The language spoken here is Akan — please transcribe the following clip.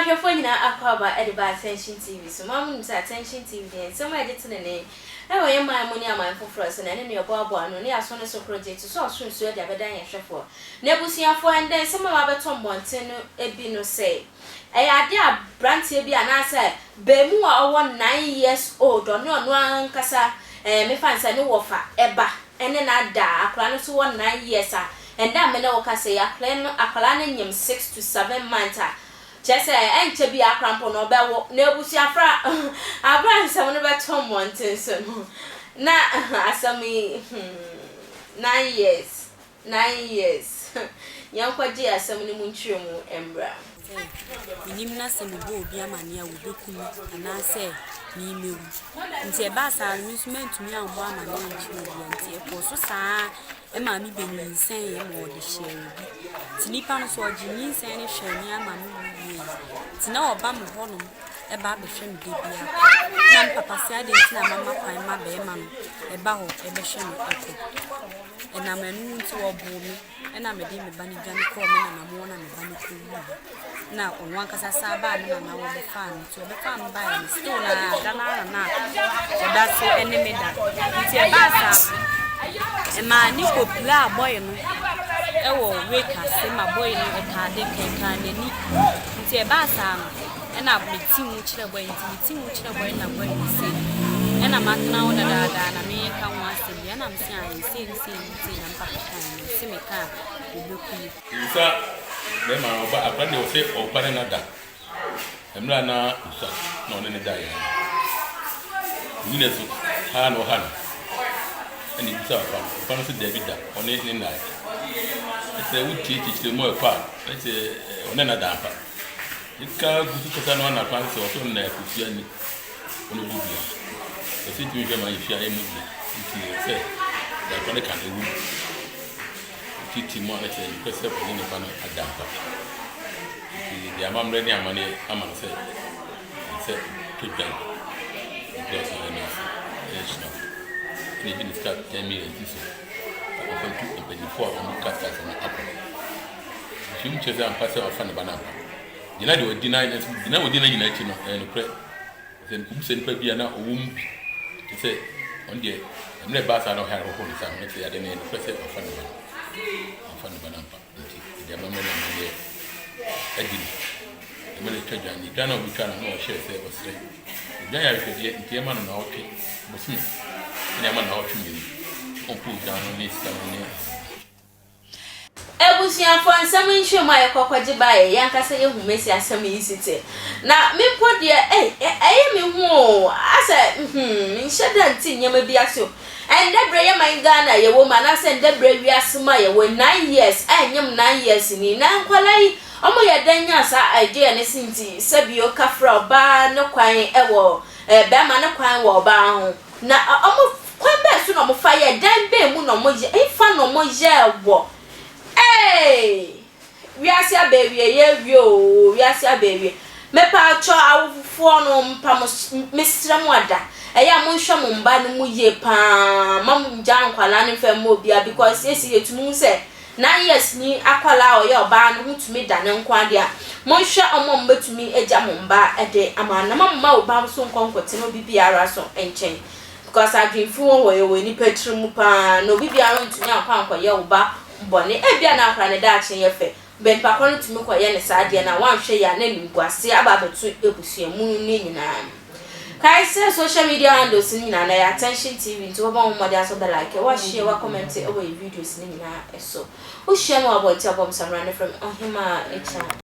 your phone in our cover at the Attention TV. So, Mamma is Attention TV, and somewhere did to the name. I want my money and my for us, and then your Bob and only as soon as a project to so soon, so the other day and shuffle. Never see a and then some of our Tom Montano, a bino say. I dear Branty be an answer, Bemua 9 years old, or no one cassa, me fancy no offer, Eba, and then I die, a plan to 9 years, and that Menoka say a plan a planning 6 to 7 months. Just say, ain't to be a crampon or bell, no bush afra. I ran some of Tom Montenson. Nah, I me 9 years. 9 years. Young Quadia, some Munchum, Embra. Minimna Samubo, be a mania with Bukumi, and I say, me move. And say, Bassa, amusement to me and one and one children, for so sad, and mammy being insane or the share. Tinipan saw Jimmy saying, share me and mammy. It's now a bum of honor, a baby shame, baby. Nan papa said, it's not mamma, my bearman, a bow, a basham, and I'm a noon to a boom, and I'm a demon bunny gun common and I'm one and a bunny cool. Now, on one case, I saw bad and I will be found to be found by the stone. So that's the enemy that it's a bassa. And my nickel plow boy, oh, wake us, and my boy, a cardiac and it's a bassa. And I'll be team which the way which the way I'm going to say. And I'm at now that I may come once to be, and I'm saying, and Papa can see me car. Then I plan to say, oh, Paranada. I'm not now, no, any die. Minutes, Han or Hannah. And it's a fancy David on it in night. It's a wood teach the more part. Let's say, another damper. It can't be to on a fancy or some neck with Yanni on the Libya. The situation my share a movie. It's a that one can Titi monitor and press up in the panel at damper. The amount ready and money, I'm on say, said, to them. Because I know, and even it's got 10 million pieces. I open 224 on the cast as an apple. If you chase and pass out from the banana, you know, they were denied, you know, we didn't unite you and pray. Then who sent Fabiana a womb to say, on the I'm not bass out of her whole time. Let's say I didn't press it or find the banana. The moment I'm here, I didn't. The military and the gun of the car and no share say was straight. The guy I could get the man now, was me. The man now to me. On pull down on this coming. Ebusia for some issue my cocoji by Yankasa who makes us some easy. Now, me put dear, I am more. I said, shut tin, you may be a so. And that brave my Ghana, your woman, I said that brave Yasmaya when 9 years, I am 9 years in Nanqualai. Omo ya danya sa idea ne sinti sabio kafra ba no kwan ewo be ma no kwan wo ba ho na omo kwan ba so no mo fa ye dan be mu no mo je ifa no mo je wo wiasia baby ye wio wiasia baby me pa cho awufo no mpa mo mesra mo ada eya mo nhwa mo mba no mu ye pa mam jan kwala ne fa mo bia because esi yetumu se 9 years ni akwala o ye oba no hutumi da ne nkwa dia mo hwe omom betumi eja mo mba ede amana mamma oba so nkonkote no bibiara so enchen because adwinfu wo ye ni petrimu pa no bibiara ntumi akwa nkwa ye oba bone ebia na akra ne da achen ye fe ben pa kono tumi kwa ye ne saade na wanhwe ya na nimguase aba betu ebusuamu ni nyina kai say social media handles ni na na Attention TV nti oba mo mode aso da like wa share wa comment e we videos ni na eso o share mo about abom samrane from ohima echa